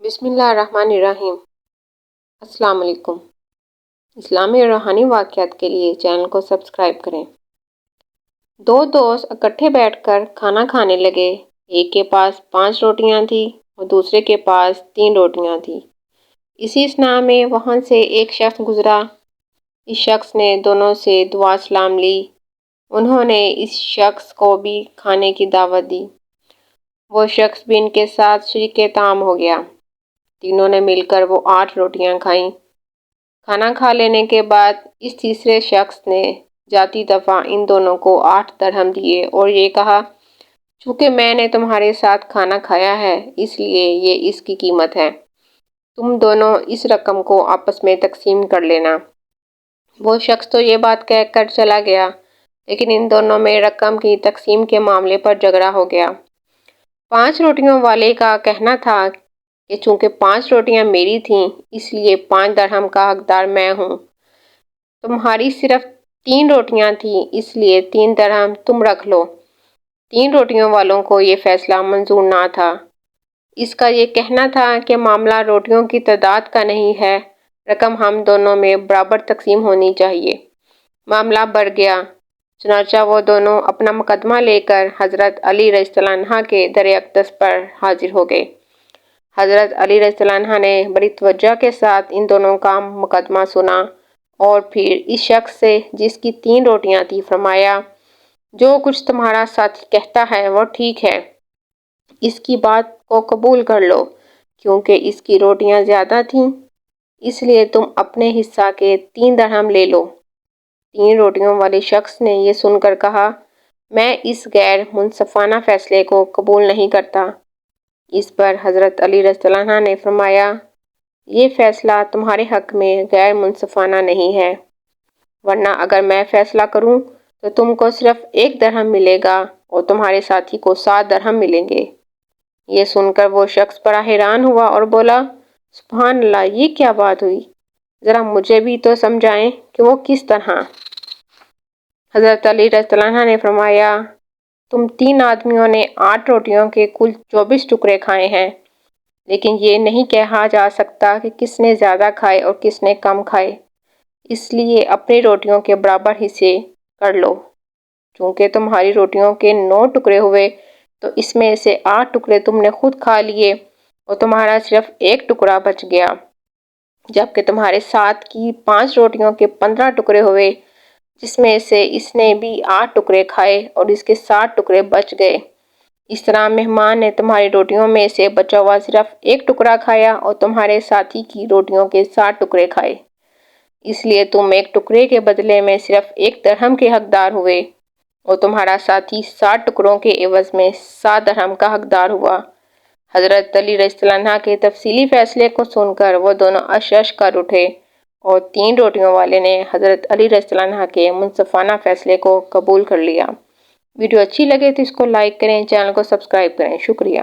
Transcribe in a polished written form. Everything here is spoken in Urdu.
بسم اللہ الرحمن الرحیم۔ السلام علیکم۔ اسلامی اور روحانی واقعات کے لیے چینل کو سبسکرائب کریں۔ دو دوست اکٹھے بیٹھ کر کھانا کھانے لگے۔ ایک کے پاس 5 روٹیاں تھیں اور دوسرے کے پاس 3 روٹیاں تھیں۔ اسی اثناء میں وہاں سے ایک شخص گزرا۔ اس شخص نے دونوں سے دعا سلام لی۔ انہوں نے اس شخص کو بھی کھانے کی دعوت دی۔ وہ شخص بھی ان کے ساتھ شریک طعام ہو گیا۔ تینوں نے مل کر وہ 8 روٹیاں کھائیں۔ کھانا کھا لینے کے بعد اس تیسرے شخص نے جاتی دفعہ ان دونوں کو 8 درہم دیے اور یہ کہا، چونکہ میں نے تمہارے ساتھ کھانا کھایا ہے اس لیے یہ اس کی قیمت ہے، تم دونوں اس رقم کو آپس میں تقسیم کر لینا۔ وہ شخص تو یہ بات کہہ کر چلا گیا، لیکن ان دونوں میں رقم کی تقسیم کے معاملے پر جھگڑا ہو گیا۔ 5 روٹیوں والے کا کہنا تھا کہ چونکہ 5 روٹیاں میری تھیں اس لیے 5 درہم کا حقدار میں ہوں۔ تمہاری صرف 3 روٹیاں تھیں اس لیے 3 درہم تم رکھ لو۔ 3 روٹیوں والوں کو یہ فیصلہ منظور نہ تھا۔ اس کا یہ کہنا تھا کہ معاملہ روٹیوں کی تعداد کا نہیں ہے، رقم ہم دونوں میں برابر تقسیم ہونی چاہیے۔ معاملہ بڑھ گیا، چنانچہ وہ دونوں اپنا مقدمہ لے کر حضرت علی رضی اللہ عنہ کے در اقدس پر حاضر ہو گئے۔ حضرت علی رضی اللہ عنہ نے بڑی توجہ کے ساتھ ان دونوں کا مقدمہ سنا اور پھر اس شخص سے جس کی 3 روٹیاں تھیں فرمایا، جو کچھ تمہارا ساتھی کہتا ہے وہ ٹھیک ہے، اس کی بات کو قبول کر لو، کیونکہ اس کی روٹیاں زیادہ تھیں اس لیے تم اپنے حصہ کے 3 درہم لے لو۔ 3 روٹیوں والے شخص نے یہ سن کر کہا، میں اس غیر منصفانہ فیصلے کو قبول نہیں کرتا۔ اس پر حضرت علی رضی اللہ عنہ نے فرمایا، یہ فیصلہ تمہارے حق میں غیر منصفانہ نہیں ہے، ورنہ اگر میں فیصلہ کروں تو تم کو صرف 1 درہم ملے گا اور تمہارے ساتھی کو 7 درہم ملیں گے۔ یہ سن کر وہ شخص بڑا حیران ہوا اور بولا، سبحان اللہ، یہ کیا بات ہوئی؟ ذرا مجھے بھی تو سمجھائیں کہ وہ کس طرح؟ حضرت علی رضی اللہ عنہ نے فرمایا، تم 3 آدمیوں نے 8 روٹیوں کے کل 24 ٹکڑے کھائے ہیں، لیکن یہ نہیں کہا جا سکتا کہ کس نے زیادہ کھائے اور کس نے کم کھائے، اس لیے اپنی روٹیوں کے برابر حصے کر لو۔ چونکہ تمہاری روٹیوں کے 9 ٹکڑے ہوئے تو اس میں سے 8 ٹکڑے تم نے خود کھا لیے اور تمہارا صرف 1 ٹکڑا بچ گیا، جبکہ تمہارے ساتھ کی 5 روٹیوں کے 15 ٹکڑے ہوئے جس میں سے اس نے بھی 8 ٹکڑے کھائے اور اس کے 7 ٹکڑے بچ گئے۔ اس طرح مہمان نے تمہاری روٹیوں میں سے بچا ہوا صرف 1 ٹکڑا کھایا اور تمہارے ساتھی کی روٹیوں کے 7 ٹکڑے کھائے، اس لیے تم 1 ٹکڑے کے بدلے میں صرف 1 درہم کے حقدار ہوئے اور تمہارا ساتھی 7 ٹکڑوں کے عوض میں 7 درہم کا حقدار ہوا۔ حضرت علی رضی اللہ عنہ کے تفصیلی فیصلے کو سن کر وہ دونوں اش اش کر اٹھے اور 3 روٹیوں والے نے حضرت علی رضی اللہ عنہ کے منصفانہ فیصلے کو قبول کر لیا۔ ویڈیو اچھی لگے تو اس کو لائک کریں، چینل کو سبسکرائب کریں۔ شکریہ۔